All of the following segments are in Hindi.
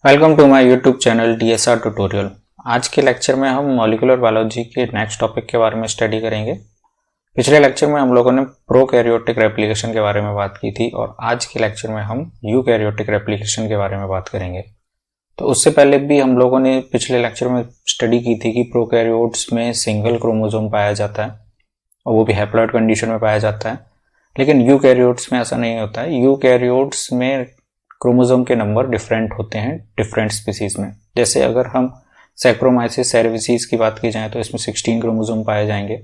Welcome to my YouTube channel DSR tutorial. आज के लेक्चर में हम मॉलिक्यूलर बायोलॉजी के नेक्स्ट टॉपिक के बारे में स्टडी करेंगे। पिछले लेक्चर में हम लोगों ने प्रोकैरियोटिक रेप्लिकेशन के बारे में बात की थी और आज के लेक्चर में हम यूकैरियोटिक रेप्लिकेशन के बारे में बात करेंगे। तो उससे पहले भी हम लोगों ने पिछले लेक्चर में स्टडी की थी कि प्रोकैरियोट्स में सिंगल क्रोमोसोम पाया जाता है और वो भी हैप्लॉइड कंडीशन में पाया जाता है, लेकिन यूकैरियोट्स में ऐसा नहीं होता है। यूकैरियोट्स में क्रोमोसोम के नंबर डिफरेंट होते हैं डिफरेंट स्पीसीज में। जैसे अगर हम सैक्रोमाइसिस सेरेविसिस की बात की जाए तो इसमें 16 क्रोमोसोम पाए जाएंगे।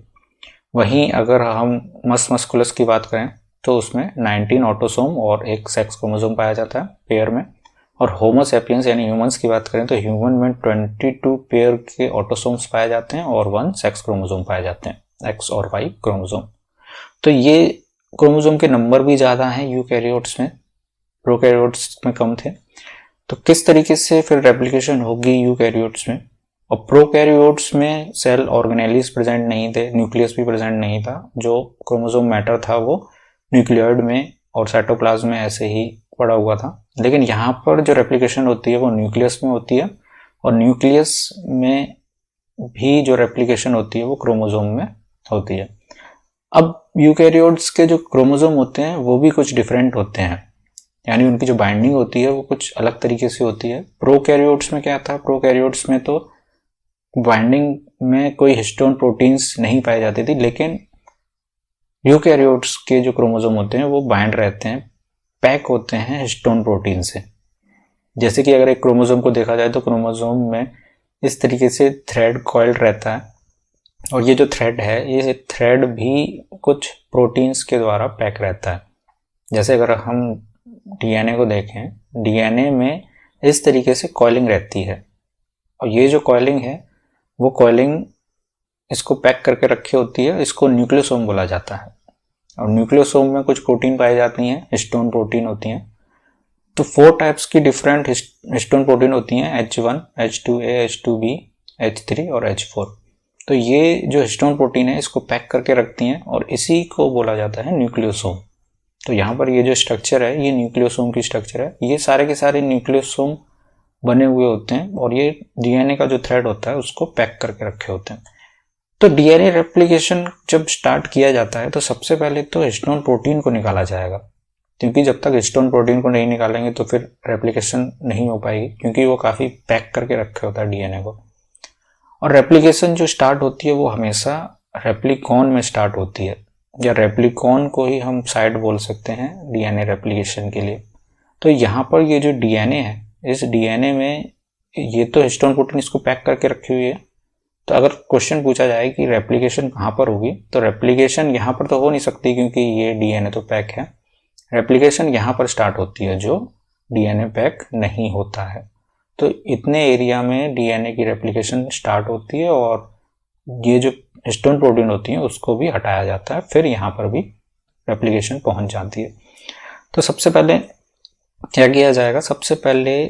वहीं अगर हम मस्कुलस की बात करें तो उसमें 19 ऑटोसोम और एक सेक्स क्रोमोसोम पाया जाता है पेयर में। और होमो सैपियंस यानी ह्यूमंस की बात करें तो ह्यूमन में 22 पेयर के ऑटोसोम्स पाए जाते हैं और 1 सेक्स क्रोमोसोम पाए जाते हैं, एक्स और वाई क्रोमोसोम। तो ये क्रोमोसोम के नंबर भी ज़्यादा हैं यूकैरियोट्स में, प्रोकैरियोट्स में कम थे। तो किस तरीके से फिर रेप्लिकेशन होगी यूकैरियोट्स में? और प्रोकैरियोट्स में सेल ऑर्गेनेलिस प्रेजेंट नहीं थे, न्यूक्लियस भी प्रेजेंट नहीं था। जो क्रोमोसोम मैटर था वो न्यूक्लियोइड में और साइटोप्लाज्म में ऐसे ही पड़ा हुआ था। लेकिन यहाँ पर जो रेप्लिकेशन होती है वो न्यूक्लियस में होती है और न्यूक्लियस में भी जो रेप्लिकेशन होती है वो क्रोमोसोम में होती है। अब यूकैरियोट्स के जो क्रोमोसोम होते हैं वो भी कुछ डिफरेंट होते हैं, यानी उनकी जो बाइंडिंग होती है वो कुछ अलग तरीके से होती है। प्रोकैरियोट्स में क्या था? प्रोकैरियोट्स में तो बाइंडिंग में कोई हिस्टोन प्रोटीन्स नहीं पाए जाते थे, लेकिन यूकैरियोट्स के जो क्रोमोसोम होते हैं वो बाइंड रहते हैं, पैक होते हैं हिस्टोन प्रोटीन से। जैसे कि अगर एक क्रोमोसोम को देखा जाए तो क्रोमोसोम में इस तरीके से थ्रेड कॉइल्ड रहता है और ये जो थ्रेड है ये थ्रेड भी कुछ प्रोटीन्स के द्वारा पैक रहता है। जैसे अगर हम डीएनए को देखें, डीएनए में इस तरीके से कॉइलिंग रहती है और ये जो कॉइलिंग है वो कॉइलिंग इसको पैक करके रखी होती है, इसको न्यूक्लियोसोम बोला जाता है। और न्यूक्लियोसोम में कुछ प्रोटीन पाई जाती हैं, हिस्टोन प्रोटीन होती हैं। तो 4 टाइप्स की डिफरेंट हिस्टोन प्रोटीन होती हैं, H1, H2A, H2B, H3 और H4। तो ये जो हिस्टोन प्रोटीन है इसको पैक करके रखती हैं और इसी को बोला जाता है न्यूक्लियोसोम। तो यहाँ पर ये जो स्ट्रक्चर है ये न्यूक्लियोसोम की स्ट्रक्चर है। ये सारे के सारे न्यूक्लियोसोम बने हुए होते हैं और ये डीएनए का जो थ्रेड होता है उसको पैक करके रखे होते हैं। तो डीएनए रेप्लिकेशन जब स्टार्ट किया जाता है तो सबसे पहले तो हिस्टोन प्रोटीन को निकाला जाएगा, क्योंकि जब तक हिस्टोन प्रोटीन को नहीं निकालेंगे तो फिर रेप्लिकेशन नहीं हो पाएगी, क्योंकि वो काफ़ी पैक करके रखे होता है डीएनए को। और रेप्लिकेशन जो स्टार्ट होती है वो हमेशा रेप्लिकॉन में स्टार्ट होती है, या रेप्लिकॉन को ही हम साइट बोल सकते हैं डीएनए रेप्लिकेशन के लिए। तो यहाँ पर ये जो डीएनए है, इस डीएनए में ये तो हिस्टोन प्रोटीन इसको पैक करके रखी हुई है। तो अगर क्वेश्चन पूछा जाए कि रेप्लिकेशन कहाँ पर होगी, तो रेप्लिकेशन यहाँ पर तो हो नहीं सकती क्योंकि ये डीएनए तो पैक है। रेप्लिकेशन यहाँ पर स्टार्ट होती है जो डीएनए पैक नहीं होता है। तो इतने एरिया में डीएनए की रेप्लिकेशन स्टार्ट होती है और ये जो हिस्टोन प्रोटीन होती है उसको भी हटाया जाता है, फिर यहाँ पर भी रेप्लिकेशन पहुंच जाती है। तो सबसे पहले क्या किया जाएगा? सबसे पहले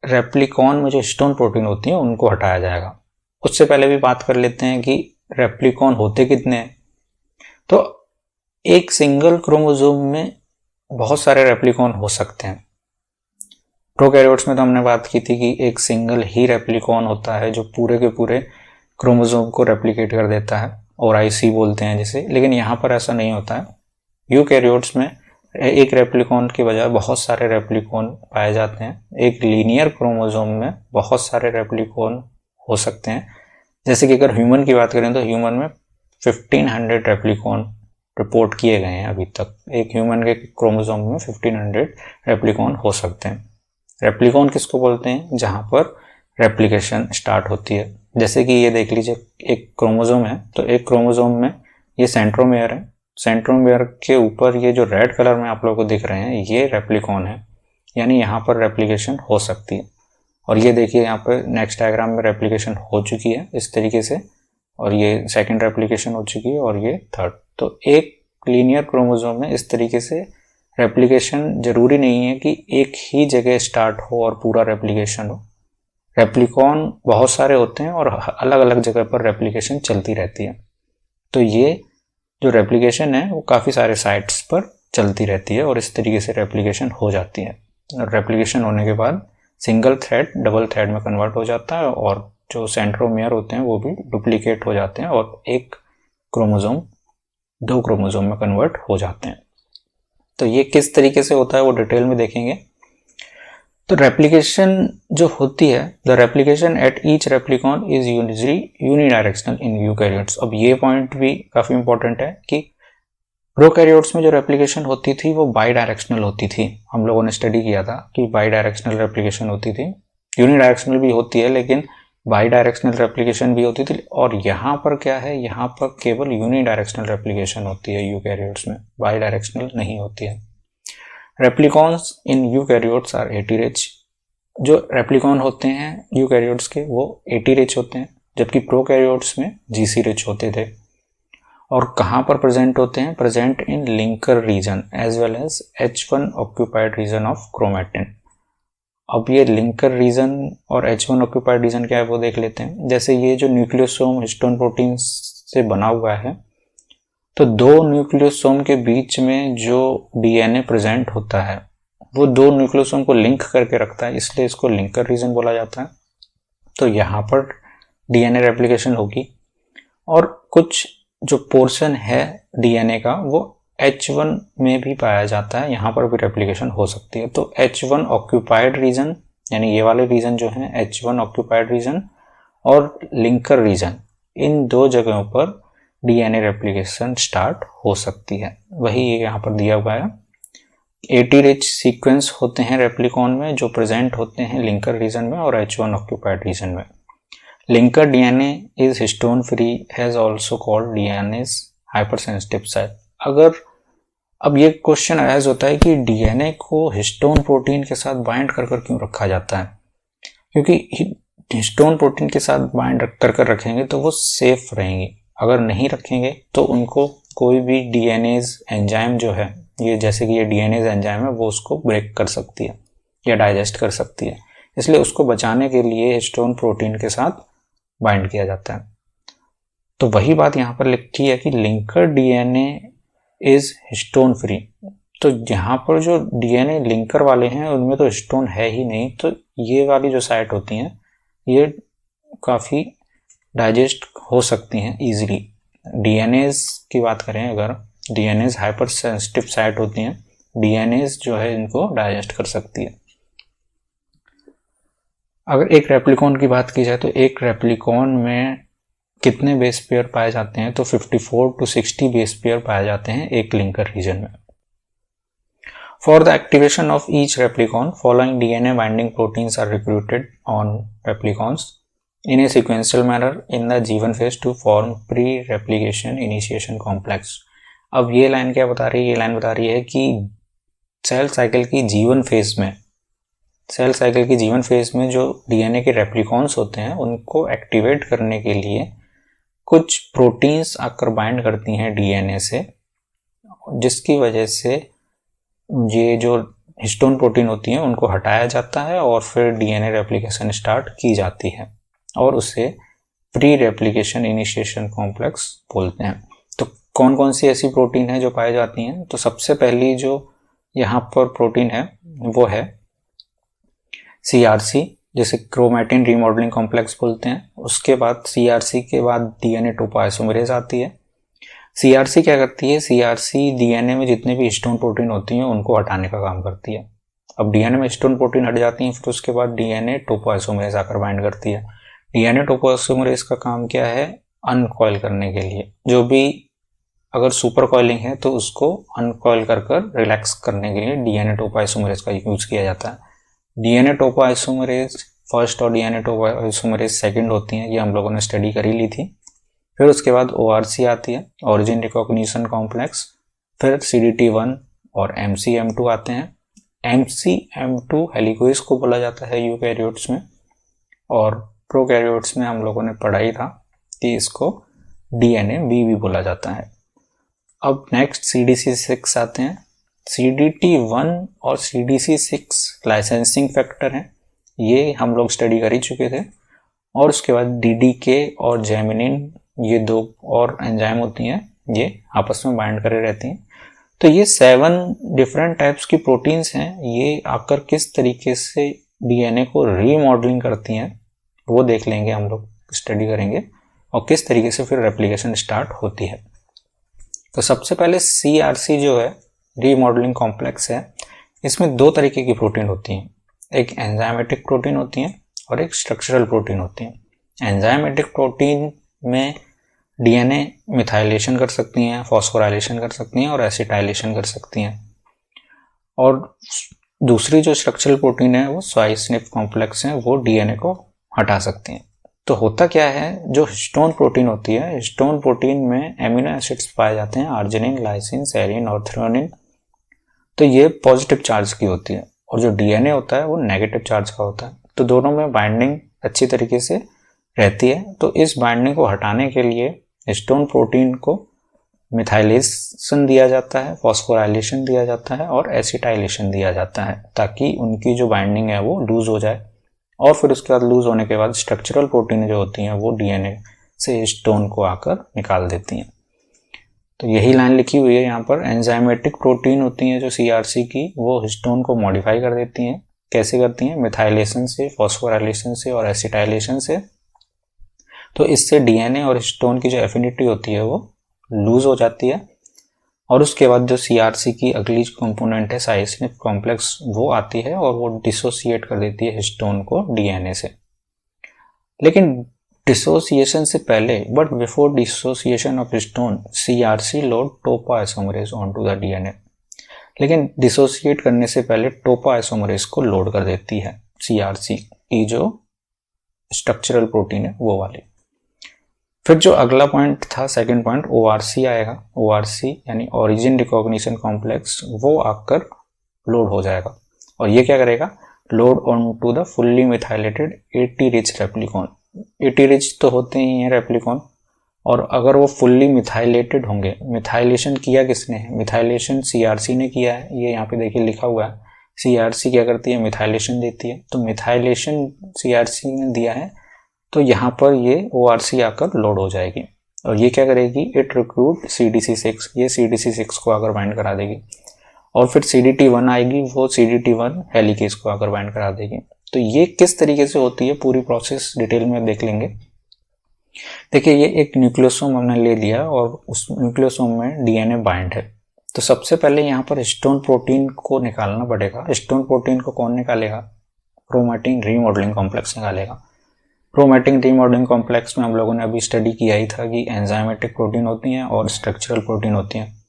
रेप्लिकॉन में जो हिस्टोन प्रोटीन होती है उनको हटाया जाएगा। उससे पहले भी बात कर लेते हैं कि रेप्लिकॉन होते कितने हैं। तो एक सिंगल क्रोमोसोम में बहुत सारे रेप्लिकॉन हो सकते हैं। प्रोकैरियोट्स में तो हमने बात की थी कि एक सिंगल ही रेप्लिकॉन होता है जो पूरे के पूरे क्रोमोसोम को रेप्लिकेट कर देता है, और आईसी बोलते हैं जिसे। लेकिन यहाँ पर ऐसा नहीं होता है। यूकैरियोट्स में एक रेप्लिकॉन के बजाय बहुत सारे रेप्लिकॉन पाए जाते हैं। एक लीनियर क्रोमोसोम में बहुत सारे रेप्लिकॉन हो सकते हैं। जैसे कि अगर ह्यूमन की बात करें तो ह्यूमन में 1500 रेप्लिकॉन रिपोर्ट किए गए हैं अभी तक। एक ह्यूमन के क्रोमोसोम में 1500 रेप्लिकॉन हो सकते हैं। रेप्लिकॉन किसको बोलते हैं? जहाँ पर रेप्लिकेशन स्टार्ट होती है। जैसे कि ये देख लीजिए, एक क्रोमोसोम है, तो एक क्रोमोसोम में ये सेंट्रोमेयर है। सेंट्रोमेयर के ऊपर ये जो रेड कलर में आप लोगों को दिख रहे हैं ये रेप्लिकॉन है, यानी यहाँ पर रेप्लिकेशन हो सकती है। और ये देखिए यहाँ पर नेक्स्ट डायग्राम में रेप्लिकेशन हो चुकी है इस तरीके से, और ये सेकंड रेप्लिकेशन हो चुकी है और ये थर्ड। तो एक लीनियर क्रोमोसोम में इस तरीके से रेप्लिकेशन जरूरी नहीं है कि एक ही जगह स्टार्ट हो और पूरा रेप्लिकेशन हो। रेप्लिकॉन बहुत सारे होते हैं और अलग अलग जगह पर रेप्लिकेशन चलती रहती है। तो ये जो रेप्लिकेशन है वो काफ़ी सारे साइट्स पर चलती रहती है और इस तरीके से रेप्लिकेशन हो जाती है। और रेप्लिकेशन होने के बाद सिंगल थ्रेड डबल थ्रेड में कन्वर्ट हो जाता है और जो सेंट्रोमियर होते हैं वो भी डुप्लीकेट हो जाते हैं और एक क्रोमोसोम 2 क्रोमोसोम में कन्वर्ट हो जाते हैं। तो ये किस तरीके से होता है वो डिटेल में देखेंगे। तो रेप्लिकेशन जो होती है, the replication at each replicon is unidirectional in eukaryotes. अब ये पॉइंट भी काफी इंपॉर्टेंट है कि प्रोकैरियोट्स में जो रेप्लिकेशन होती थी वो बाई डायरेक्शनल होती थी। हम लोगों ने स्टडी किया था कि बाई डायरेक्शनल रेप्लिकेशन होती थी, यूनिडायरेक्शनल भी होती है लेकिन बाई डायरेक्शनल रेप्लिकेशन भी होती थी। और यहाँ पर क्या है, यहाँ पर केवल यूनिडायरेक्शनल रेप्लिकेशन होती है यूकैरियोट्स में, बाई डायरेक्शनल नहीं होती है। Replicons in eukaryotes are AT rich. जो रेप्लिकॉन होते हैं यूकैरियोट्स के वो एटी रिच होते हैं, जबकि प्रोकैरियोट्स में जीसी रिच होते थे। और कहाँ पर प्रेजेंट होते हैं, present in linker region as well as H1 occupied region of chromatin. अब ये लिंकर रीजन और H1 ऑक्यूपाइड रीजन क्या है वो देख लेते हैं। जैसे ये जो न्यूक्लियोसोम हिस्टोन प्रोटीन से बना हुआ है, तो 2 न्यूक्लियोसोम के बीच में जो डीएनए प्रेजेंट होता है वो 2 न्यूक्लियोसोम को लिंक करके रखता है, इसलिए इसको लिंकर रीजन बोला जाता है। तो यहाँ पर डीएनए रेप्लिकेशन होगी और कुछ जो पोर्शन है डीएनए का वो H1 में भी पाया जाता है, यहाँ पर भी रेप्लिकेशन हो सकती है। तो H1 ऑक्यूपाइड रीजन यानी ये वाले रीजन जो हैं H1 ऑक्यूपाइड रीजन और लिंकर रीजन, इन 2 जगहों पर डीएनए रेप्लिकेशन स्टार्ट हो सकती है। वही यहाँ पर दिया हुआ है। 80 रिच सीक्वेंस होते हैं रेप्लिकॉन में जो प्रेजेंट होते हैं लिंकर रीजन में और H1 ऑक्यूपाइड रीजन में। Linker DNA is histone free has also called DNA hypersensitive site. अगर अब ये क्वेश्चन अराइज होता है कि डीएनए को हिस्टोन प्रोटीन के साथ बाइंड कर क्यों रखा जाता है, क्योंकि हिस्टोन प्रोटीन के साथ बाइंड कर रखेंगे तो वो सेफ रहेंगे। अगर नहीं रखेंगे तो उनको कोई भी डीएनएज एंजाइम जो है, ये जैसे कि ये डीएनएज एंजाइम है, वो उसको ब्रेक कर सकती है या डाइजेस्ट कर सकती है। इसलिए उसको बचाने के लिए हिस्टोन प्रोटीन के साथ बाइंड किया जाता है। तो वही बात यहाँ पर लिखी है कि linker DNA is histone free. तो यहाँ पर जो डीएनए लिंकर वाले हैं उनमें तो हिस्टोन है ही नहीं, तो ये वाली जो साइट होती हैं ये काफ़ी डाइजेस्ट हो सकती हैं इजीली। डीएनएज की बात करें, अगर डीएनएज हाइपर सेंसिटिव साइट होती हैं, डीएनएज जो है इनको डाइजेस्ट कर सकती है। अगर एक रेप्लिकॉन की बात की जाए तो एक रेप्लिकॉन में कितने बेस पेयर पाए जाते हैं, तो 54 to 60 बेस पेयर पाए जाते हैं एक लिंकर रीजन में। For the activation of each replicon following DNA binding proteins are recruited on replicons in a sequential manner in the G1 phase to form pre-replication initiation complex। अब ये लाइन क्या बता रही है, ये लाइन बता रही है कि सेल साइकिल की G1 फेज में, सेल साइकिल की G1 फेज में जो डीएनए के रेप्लिकॉन्स होते हैं उनको एक्टिवेट करने के लिए कुछ प्रोटीन्स आकर बाइंड करती हैं डीएनए से, जिसकी वजह से ये जो हिस्टोन प्रोटीन होती हैं उनको हटाया जाता है और फिर डीएनए रेप्लिकेशन स्टार्ट की जाती है और उसे प्री रेप्लिकेशन इनिशिएशन कॉम्प्लेक्स बोलते हैं। तो कौन कौन सी ऐसी प्रोटीन है जो पाई जाती हैं, तो सबसे पहली जो यहाँ पर प्रोटीन है वो है CRC, जिसे क्रोमैटिन रीमॉडलिंग कॉम्प्लेक्स बोलते हैं। उसके बाद CRC के बाद डीएनए टोपोआइसोमेरेज आती है। CRC क्या करती है, CRC डीएनए में जितने भी हिस्टोन प्रोटीन होती हैं उनको हटाने का काम करती है। अब डीएनए में हिस्टोन प्रोटीन हट जाती हैं, फिर उसके बाद डीएनए टोपोआइसोमेरेज आकर बाइंड करती है। डीएनए टोपोआइसोमेरेज का काम क्या है, अनकॉइल करने के लिए। जो भी अगर सुपर कॉइलिंग है तो उसको अनकॉइल कर रिलैक्स करने के लिए डीएनए टोपोआइसोमेरेज का यूज किया जाता है। डीएनए टोपोआइसोमेरेज फर्स्ट और डीएनए टोपोआइसोमेरेज सेकंड होती हैं, ये हम लोगों ने स्टडी करी ली थी। फिर उसके बाद ORC आती है, ओरिजिन रिकॉग्निशन कॉम्प्लेक्स। फिर CDT1 और MCM2 आते हैं। MCM2 हेलिकोइस को बोला जाता है यूकैरियोट्स में, और प्रोकैरियोट्स में हम लोगों ने पढ़ा ही था कि इसको DNA-B भी बोला जाता है। अब नेक्स्ट CDC6 आते हैं। CDT1 और CDC6 लाइसेंसिंग फैक्टर हैं, ये हम लोग स्टडी कर ही चुके थे। और उसके बाद DDK और जेमिनिन, ये 2 और एंजाइम होती हैं, ये आपस में बाइंड करे रहती हैं। तो ये 7 डिफरेंट टाइप्स की प्रोटीन्स हैं। ये आकर किस तरीके से डीएनए को रीमॉडलिंग करती हैं वो देख लेंगे, हम लोग स्टडी करेंगे, और किस तरीके से फिर रेप्लिकेशन स्टार्ट होती है। तो सबसे पहले CRC जो है रीमॉडलिंग कॉम्प्लेक्स है, इसमें दो तरीके की प्रोटीन होती हैं, एक एंजाइमेटिक प्रोटीन होती है और एक स्ट्रक्चरल प्रोटीन होती है। एंजाइमेटिक प्रोटीन में डीएनए मिथाइलेशन कर सकती हैं, फॉस्फोराइलेशन कर सकती हैं और एसिटाइलेशन कर सकती हैं। और दूसरी जो स्ट्रक्चरल प्रोटीन है वो स्वाइस-स्निप कॉम्प्लेक्स है, वो डीएनए को हटा सकती हैं। तो होता क्या है, जो हिस्टोन प्रोटीन होती है, हिस्टोन प्रोटीन में एमिनो एसिड्स पाए जाते हैं, आर्जिनिन, लाइसिन, सेरिन और थ्रेओनिन। तो ये पॉजिटिव चार्ज की होती है और जो डीएनए होता है वो नेगेटिव चार्ज का होता है। तो दोनों में बाइंडिंग अच्छी तरीके से रहती है। तो इस बाइंडिंग को हटाने के लिए हिस्टोन प्रोटीन को मिथाइलेशन दिया जाता है, फॉस्फोराइलेशन दिया जाता है और एसिटाइलेशन दिया जाता है, ताकि उनकी जो बाइंडिंग है वो लूज हो जाए। और फिर उसके बाद लूज होने के बाद स्ट्रक्चरल प्रोटीन जो होती हैं वो डीएनए से हिस्टोन को आकर निकाल देती हैं। तो यही लाइन लिखी हुई है यहाँ पर। एंजाइमेटिक प्रोटीन होती हैं जो CRC की, वो हिस्टोन को मॉडिफाई कर देती हैं। कैसे करती हैं? मिथाइलेशन से, फॉस्फोराइलेशन से और एसिटाइलेशन से। तो इससे डीएनए और हिस्टोन की जो एफिनिटी होती है वो लूज हो जाती है। और उसके बाद जो CRC की अगली कंपोनेंट है स्वाइस-स्निप कॉम्प्लेक्स, वो आती है और वो डिसोसिएट कर देती है हिस्टोन को डीएनए से। लेकिन डिसोसिएशन से पहले, but before dissociation of histone, CRC load topoisomerase onto the DNA. लेकिन डिसोसिएट करने से पहले टोपोआइसोमरेज को लोड कर देती है CRC की जो स्ट्रक्चरल प्रोटीन है वो वाली। फिर जो अगला पॉइंट था, सेकंड पॉइंट, ORC आएगा। ORC यानी ओरिजिन रिकॉग्निशन कॉम्प्लेक्स, वो आकर लोड हो जाएगा। और ये क्या करेगा? Load on to the fully methylated AT rich replicon. AT rich तो होते ही हैं रेप्लिकॉन, और अगर वो फुल्ली मिथाइलेटेड होंगे, मिथाइलेशन किया किसने है? मिथाइलेशन CRC ने किया है। ये यहाँ पे देखिए लिखा हुआ है, CRC क्या करती है? मिथाइलेशन देती है। तो मिथाइलेशन CRC ने दिया है, तो यहाँ पर ये ORC आकर लोड हो जाएगी। और ये क्या करेगी? इट रिक्रूट CDC6, ये CDC6 को आकर बाइंड करा देगी। और फिर CDT1 आएगी, वो CDT1 हेलिकेज को आकर बाइंड करा देगी। तो ये किस तरीके से होती है पूरी प्रोसेस डिटेल में देख लेंगे। देखिए, ये एक न्यूक्लियोसोम हमने ले लिया और उस न्यूक्लियोसोम में डीएनए बाइंड है। तो सबसे पहले यहाँ पर हिस्टोन प्रोटीन को निकालना पड़ेगा। हिस्टोन प्रोटीन को कौन निकालेगा? क्रोमैटिन रीमॉडलिंग कॉम्प्लेक्स निकालेगा। क्रोमैटिन रीमॉडलिंग कॉम्प्लेक्स में हम लोगों ने अभी स्टडी किया ही था कि एंजाइमेटिक प्रोटीन होती हैं और स्ट्रक्चरल प्रोटीन होती हैं।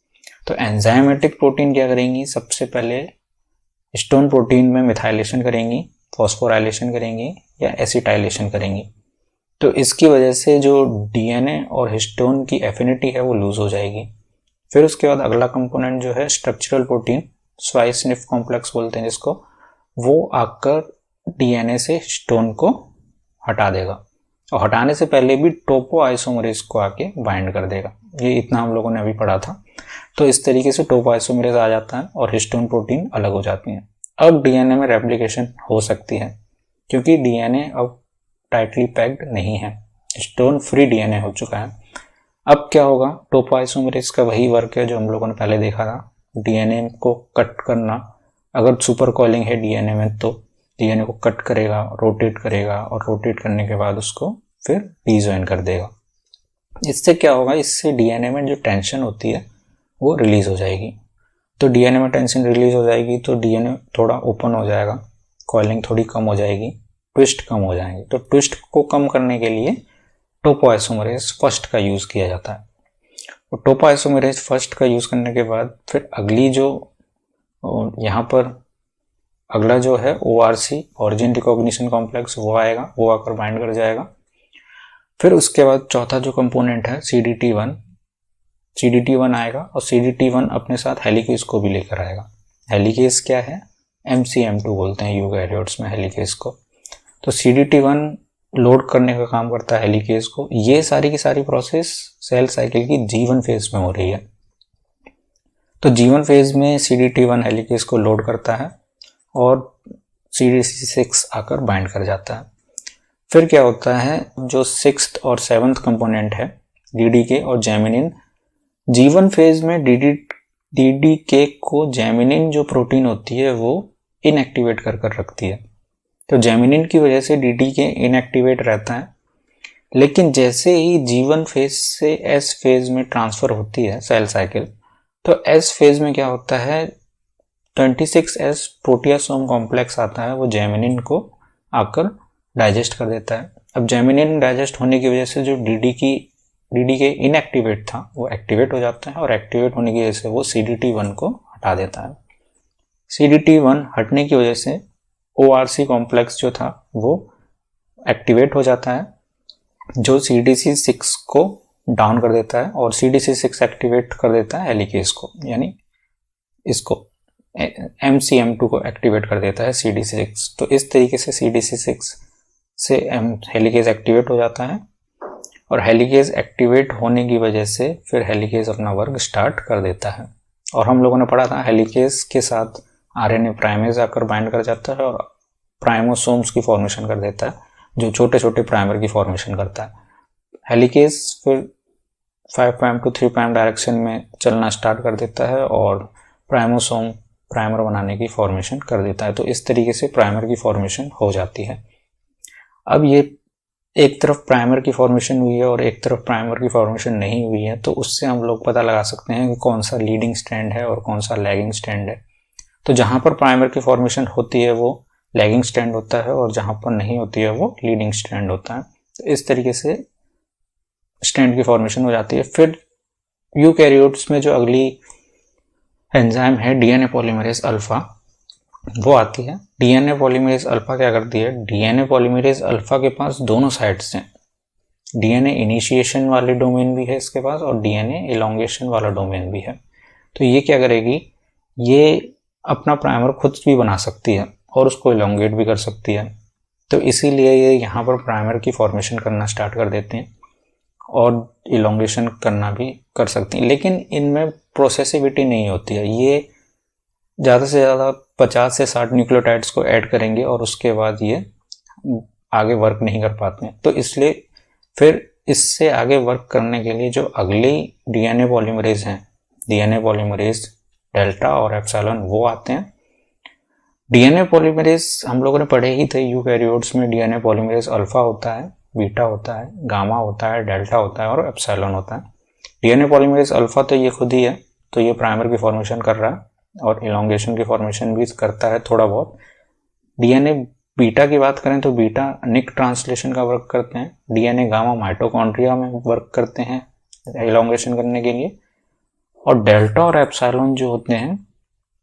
तो एंजाइमेटिक प्रोटीन क्या करेंगी? सबसे पहले हिस्टोन प्रोटीन में मिथाइलेशन करेंगी, फॉस्फोराइलेशन करेंगी या एसिटाइलेशन करेंगी। तो इसकी वजह से जो डीएनए और हिस्टोन की एफिनिटी है वो लूज हो जाएगी। फिर उसके बाद अगला कंपोनेंट जो है स्ट्रक्चरल प्रोटीन, स्वाइस-स्निप कॉम्प्लेक्स बोलते हैं जिसको, वो आकर डीएनए से हिस्टोन को हटा देगा। और हटाने से पहले भी टोपोआइसोमरेज को आके बाइंड कर देगा। ये इतना हम लोगों ने अभी पढ़ा था। तो इस तरीके से टोपोआइसोमरेज आ जाता है और हिस्टोन प्रोटीन अलग हो जाती हैं। अब डीएनए में रेप्लिकेशन हो सकती है, क्योंकि डीएनए अब टाइटली पैक्ड नहीं है, हिस्टोन फ्री डीएनए हो चुका है। अब क्या होगा? टोपोआइसोमरेज का वही वर्क है जो हम लोगों ने पहले देखा था, डीएनए को कट करना। अगर सुपर कॉइलिंग है डीएनए में तो डीएनए को कट करेगा, रोटेट करेगा और रोटेट करने के बाद उसको फिर डीजॉइन कर देगा। इससे क्या होगा? इससे डीएनए में जो टेंशन होती है वो रिलीज हो जाएगी। तो डीएनए में टेंशन रिलीज हो जाएगी तो डीएनए थोड़ा ओपन हो जाएगा, कॉइलिंग थोड़ी कम हो जाएगी, ट्विस्ट कम हो जाएंगे। तो ट्विस्ट को कम करने के लिए टोपोआइसोमरेज फर्स्ट का यूज किया जाता है। और टोपोआइसोमरेज फर्स्ट का यूज करने के बाद फिर अगली जो यहाँ पर अगला जो है ORC, ओरिजिन रिकॉग्निशन कॉम्प्लेक्स, वो आएगा, वो आकर बाइंड कर जाएगा। फिर उसके बाद चौथा जो कंपोनेंट है CDT1 आएगा और CDT1 अपने साथ हेलिकेज को भी लेकर आएगा। हेलिकेज क्या है? MCM2 बोलते हैं यूकैरियोट्स में हेलिकेज को। तो CDT1 लोड करने का काम करता है हेलिकेज को। ये सारी की सारी प्रोसेस सेल साइकिल की G1 फेज में हो रही है। तो G1 फेज में CDT1 हेलिकेज को लोड करता है और CDC6 आकर बाइंड कर जाता है। फिर क्या होता है? जो 6th और 7th कंपोनेंट है DDK और जैमिनिन, G1 फेज में DDK को जैमिनिन जो प्रोटीन होती है वो इनएक्टिवेट कर रखती है। तो जेमिनिन की वजह से DDK इनएक्टिवेट रहता है, लेकिन जैसे ही G1 फेज से S फेज में ट्रांसफर होती है सेल साइकिल, तो S फेज में क्या होता है, 26S प्रोटियासोम कॉम्प्लेक्स आता है, वो जेमिनिन को आकर डाइजेस्ट कर देता है। अब जेमिनिन डाइजेस्ट होने की वजह से जो DDK इनएक्टिवेट था वो एक्टिवेट हो जाता है, और एक्टिवेट होने की वजह से वो CDT1 को हटा देता है। CDT1 हटने की वजह से ORC कॉम्प्लेक्स जो था वो एक्टिवेट हो जाता है, जो CDC6 को डाउन कर देता है, और CDC6 एक्टिवेट कर देता है हेलिकेज को, यानी इसको MCM2 को एक्टिवेट कर देता है CDC6। तो इस तरीके से CDC6 से हेलिकेज एक्टिवेट हो जाता है, और हेलिकेज एक्टिवेट होने की वजह से फिर हेलिकेज अपना वर्क स्टार्ट कर देता है। और हम लोगों ने पढ़ा था हेलिकेज के साथ RNA प्राइमेज आकर बाइंड कर जाता है और प्राइमोसोम्स की फॉर्मेशन कर देता है, जो छोटे छोटे प्राइमर की फॉर्मेशन करता है। हेलिकेज फिर 5' to 3' डायरेक्शन में चलना स्टार्ट कर देता है और प्राइमोसोम प्राइमर बनाने की फॉर्मेशन कर देता है। तो इस तरीके से प्राइमर की फॉर्मेशन हो जाती है। अब ये एक तरफ प्राइमर की फॉर्मेशन हुई है और एक तरफ प्राइमर की फॉर्मेशन नहीं हुई है, तो उससे हम लोग पता लगा सकते हैं कि कौन सा लीडिंग स्ट्रैंड है और कौन सा लैगिंग स्ट्रैंड है। तो जहां पर प्राइमर की फॉर्मेशन होती है वो लैगिंग स्ट्रैंड होता है, और जहां पर नहीं होती है वो लीडिंग स्ट्रैंड होता है। तो इस तरीके से स्ट्रैंड की फॉर्मेशन हो जाती है। फिर यूकैरियोट्स में जो अगली एंजाइम है DNA पॉलीमरेज अल्फा, वो आती है। DNA पॉलीमरेज अल्फा क्या करती है, DNA पॉलीमरेज अल्फा के पास दोनों साइड्स हैं, DNA इनिशिएशन वाले डोमेन भी है इसके पास और DNA इलोंगेशन वाला डोमेन भी है। तो ये क्या करेगी, ये अपना प्राइमर खुद भी बना सकती है और उसको इलोंगेट भी कर सकती है। तो इसीलिए ये यहाँ पर प्राइमर की फॉर्मेशन करना स्टार्ट कर देते हैं और इलोंगेशन करना भी कर सकती हैं, लेकिन इनमें प्रोसेसिविटी नहीं होती है। ये ज़्यादा से ज़्यादा 50 से 60 न्यूक्लियोटाइड्स को ऐड करेंगे और उसके बाद ये आगे वर्क नहीं कर पाते हैं। तो इसलिए फिर इससे आगे वर्क करने के लिए जो अगली DNA पॉलीमरेज हैं, DNA पॉलीमरेज डेल्टा और एप्सिलॉन, वो आते हैं। DNA पॉलीमरेज हम लोगों ने पढ़े ही थे, यूकैरियोट्स में DNA पॉलीमरेज अल्फा होता है, बीटा होता है, गामा होता है, डेल्टा होता है और एप्सिलॉन होता है। DNA पॉलीमरेज अल्फा तो ये खुद ही है, तो ये प्राइमर की फॉर्मेशन कर रहा है और इलोंगेशन की फॉर्मेशन भी करता है थोड़ा बहुत। DNA बीटा की बात करें तो बीटा निक ट्रांसलेशन का वर्क करते हैं। DNA गामा माइटोकॉन्ड्रिया में वर्क करते हैं इलोंगेशन करने के लिए, और डेल्टा और एप्सिलॉन जो होते हैं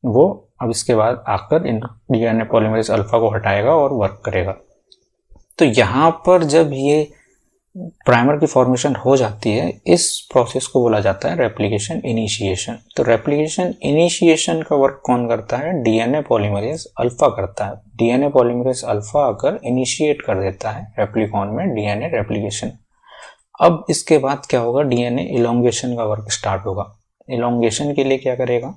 वो अब इसके बाद आकर इन DNA पॉलीमरेज अल्फा को हटाएगा और वर्क करेगा। तो यहाँ पर जब ये प्राइमर की फॉर्मेशन हो जाती है, इस प्रोसेस को बोला जाता है रेप्लिकेशन इनिशिएशन। तो रेप्लिकेशन इनिशिएशन का वर्क कौन करता है, DNA पॉलीमरेज अल्फा करता है। DNA पॉलीमरेज अल्फा आकर इनिशिएट कर देता है रेप्लिकॉन में DNA रेप्लिकेशन। अब इसके बाद क्या होगा, DNA इलोंगेशन का वर्क स्टार्ट होगा। इलोंगेशन के लिए क्या करेगा,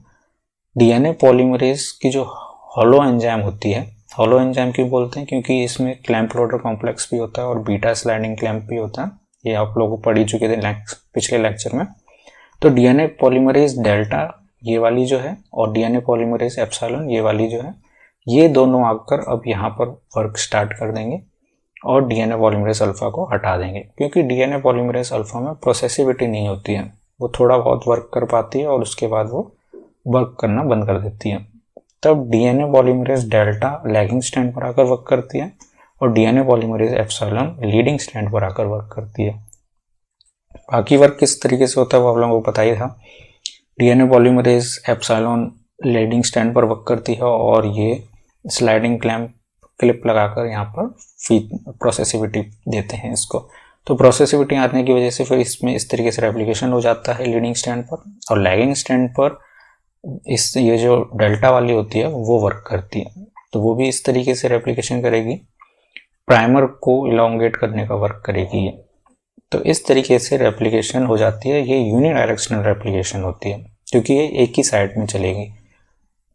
DNA पॉलीमरेज की जो हॉलो एंजाइम होती है, हॉलो एंजाइम क्यों बोलते हैं, क्योंकि इसमें क्लैंप लोडर कॉम्प्लेक्स भी होता है और बीटा स्लाइडिंग क्लैंप भी होता है। ये आप लोगों को पढ़ ही चुके थे पिछले लेक्चर में। तो DNA पॉलीमरेज डेल्टा ये वाली जो है और DNA पॉलीमरेज एप्सिलॉन ये वाली जो है, ये दोनों आकर अब यहाँ पर वर्क स्टार्ट कर देंगे और DNA पॉलीमरेज अल्फा को हटा देंगे, क्योंकि DNA पॉलीमरेज अल्फा में प्रोसेसिविटी नहीं होती है, वो थोड़ा बहुत वर्क कर पाती है और उसके बाद वो वर्क करना बंद कर देती है। तब DNA polymerase delta lagging strand पर आकर वर्क करती है और DNA polymerase epsilon leading strand पर आकर वर्क करती है। बाकी वर्क किस तरीके से होता है वो आप लोगों को पता ही था। DNA polymerase epsilon leading strand पर वर्क करती है और ये स्लाइडिंग क्लिप लगाकर यहाँ पर प्रोसेसिविटी देते हैं इसको। तो प्रोसेसिविटी आने की वजह से फिर इसमें इस तरीके से रेप्लिकेशन हो जाता है लीडिंग स्ट्रैंड पर, और लैगिंग स्ट्रैंड पर ये जो डेल्टा वाली होती है वो वर्क करती है। तो वो भी इस तरीके से रेप्लिकेशन करेगी, प्राइमर को इलोंगेट करने का वर्क करेगी। तो इस तरीके से रेप्लिकेशन हो जाती है। ये यूनिडायरेक्शनल रेप्लिकेशन होती है क्योंकि ये एक ही साइड में चलेगी।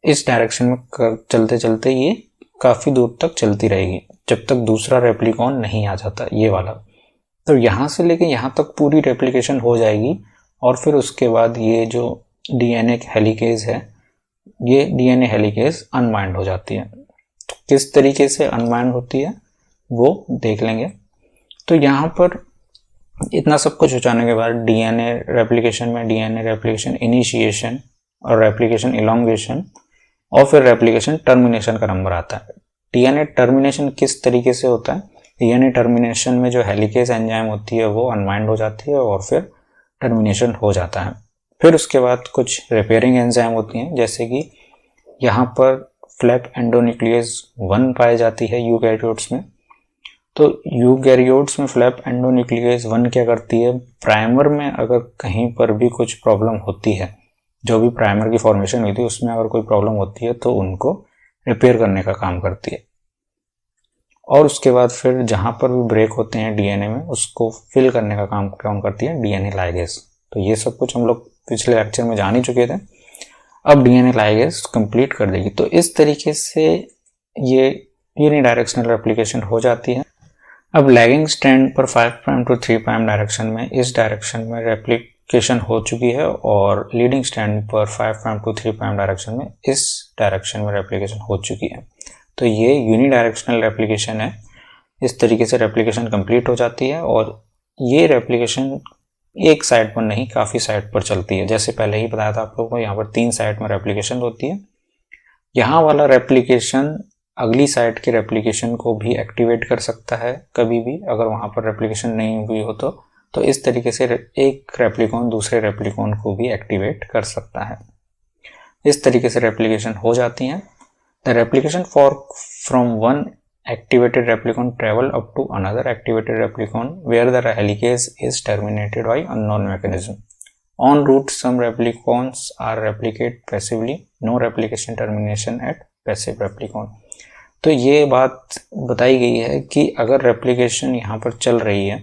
इस डायरेक्शन में चलते चलते ये काफ़ी दूर तक चलती रहेगी जब तक दूसरा रेप्लिकॉन नहीं आ जाता, ये वाला। तो यहाँ से लेके यहाँ तक पूरी रेप्लिकेशन हो जाएगी और फिर उसके बाद ये जो DNA हेलिकेज है, ये DNA हेलिकेज अनवाइंड हो जाती है। तो किस तरीके से अनवाइंड होती है वो देख लेंगे। तो यहाँ पर इतना सब कुछ हो जाने के बाद डीएनए रेप्लिकेशन में डीएनए रेप्लिकेशन इनिशिएशन और रेप्लिकेशन इलोंगेशन और फिर रेप्लिकेशन टर्मिनेशन का नंबर आता है। डीएनए टर्मिनेशन किस तरीके से होता है? डीएनए टर्मिनेशन में जो हेलिकेज एंजाइम होती है वो अनवाइंड हो जाती है और फिर टर्मिनेशन हो जाता है। फिर उसके बाद कुछ रिपेयरिंग एंजाइम होती हैं, जैसे कि यहाँ पर फ्लैप एंडोन्यूक्लियस 1 पाई जाती है यूकैरियोट्स में। तो यूकैरियोट्स में फ्लैप एंडोन्यूक्लियस 1 क्या करती है, प्राइमर में अगर कहीं पर भी कुछ प्रॉब्लम होती है, जो भी प्राइमर की फॉर्मेशन हुई थी उसमें अगर कोई प्रॉब्लम होती है तो उनको रिपेयर करने का काम करती है। और उसके बाद फिर जहां पर भी ब्रेक होते हैं डीएनए में उसको फिल करने का काम करती है डीएनए लाइगेज। तो ये सब कुछ हम लोग पिछले लेक्चर में जान ही चुके थे। अब डीएनए लाइगेज कंप्लीट कर देगी। तो इस तरीके से ये यूनिडायरेक्शनल रेप्लिकेशन हो जाती है। अब लैगिंग स्ट्रैंड पर 5 प्राइम टू 3 प्राइम डायरेक्शन में इस डायरेक्शन में रेप्लिकेशन हो चुकी है और लीडिंग स्ट्रैंड पर 5 प्राइम टू 3 प्राइम डायरेक्शन में इस डायरेक्शन में रेप्लिकेशन हो चुकी है। तो ये यूनिडायरेक्शनल रेप्लिकेशन है। इस तरीके से रेप्लिकेशन कंप्लीट हो जाती है और ये रेप्लिकेशन एक साइड पर नहीं काफ़ी साइड पर चलती है। जैसे पहले ही बताया था आप लोगों को, यहाँ पर 3 साइड में रेप्लिकेशन होती है। यहाँ वाला रेप्लिकेशन अगली साइड के रेप्लिकेशन को भी एक्टिवेट कर सकता है कभी भी, अगर वहाँ पर रेप्लिकेशन नहीं हुई हो तो इस तरीके से एक रेप्लिकॉन दूसरे रेप्लिकॉन को भी एक्टिवेट कर सकता है। इस तरीके से रेप्लिकेशन हो जाती हैं। The replication from one activated replicon travel up to another activated replicon where the helicase is terminated by unknown mechanism. En route, some replicons are replicated passively. No replication termination at passive replicon. तो ये बात बताई गई है कि अगर रेप्लिकेशन यहाँ पर चल रही है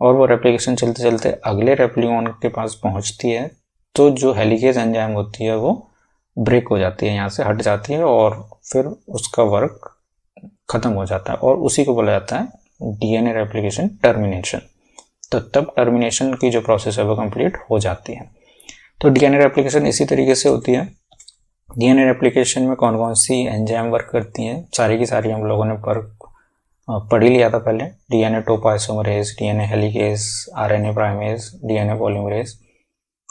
और वो रेप्लिकेशन चलते चलते अगले रेप्लिकॉन के पास पहुँचती है तो जो हेलिकेज एंजाइम होती है वो ब्रेक हो जाती है, यहाँ से हट जाती है और फिर उसका वर्क खत्म हो जाता है और उसी को बोला जाता है डीएनए रेप्लिकेशन टर्मिनेशन। तो तब टर्मिनेशन की जो प्रोसेस है वो कंप्लीट हो जाती है। तो डीएनए रेप्लिकेशन इसी तरीके से होती है। डीएनए रेप्लिकेशन में कौन कौन सी एंजाइम वर्क करती हैं सारी की सारी हम लोगों ने पढ़ ही लिया था पहले। DNA topoisomerase, DNA helicase, RNA primase, DNA polymerase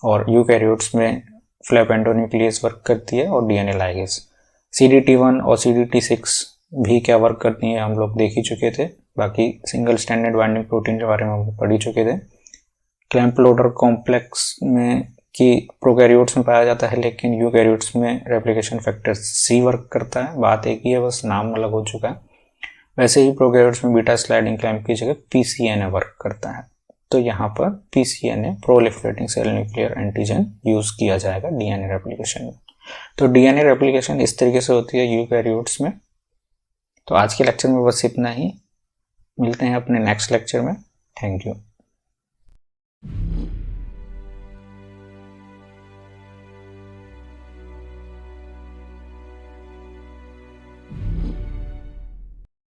और यूकैरियोट्स में फ्लैप एंडोन्यूक्लियस वर्क करती है और डीएनए लाइगेज। CDT1 और CDT6 भी क्या वर्क करती हैं हम लोग देख ही चुके थे। बाकी सिंगल स्टैंडर्ड बाइंडिंग प्रोटीन के बारे में हम पढ़ ही चुके थे। क्लैंप लोडर कॉम्प्लेक्स में कि प्रोकैरियोट्स में पाया जाता है लेकिन यूकैरियोट्स में रेप्लिकेशन फैक्टर C वर्क करता है। बात एक ही है, बस नाम अलग हो चुका है। वैसे ही प्रोकैरियोट्स में बीटा स्लाइडिंग क्लैंप की जगह PCNA वर्क करता है। तो यहाँ पर PCNA proliferating cell nuclear antigen use किया जाएगा डीएनए रेप्लिकेशन में। तो डीएनए रेप्लिकेशन इस तरीके से होती है यूकैरियोट्स में। तो आज के लेक्चर में बस इतना ही। मिलते हैं अपने नेक्स्ट लेक्चर में। Thank you.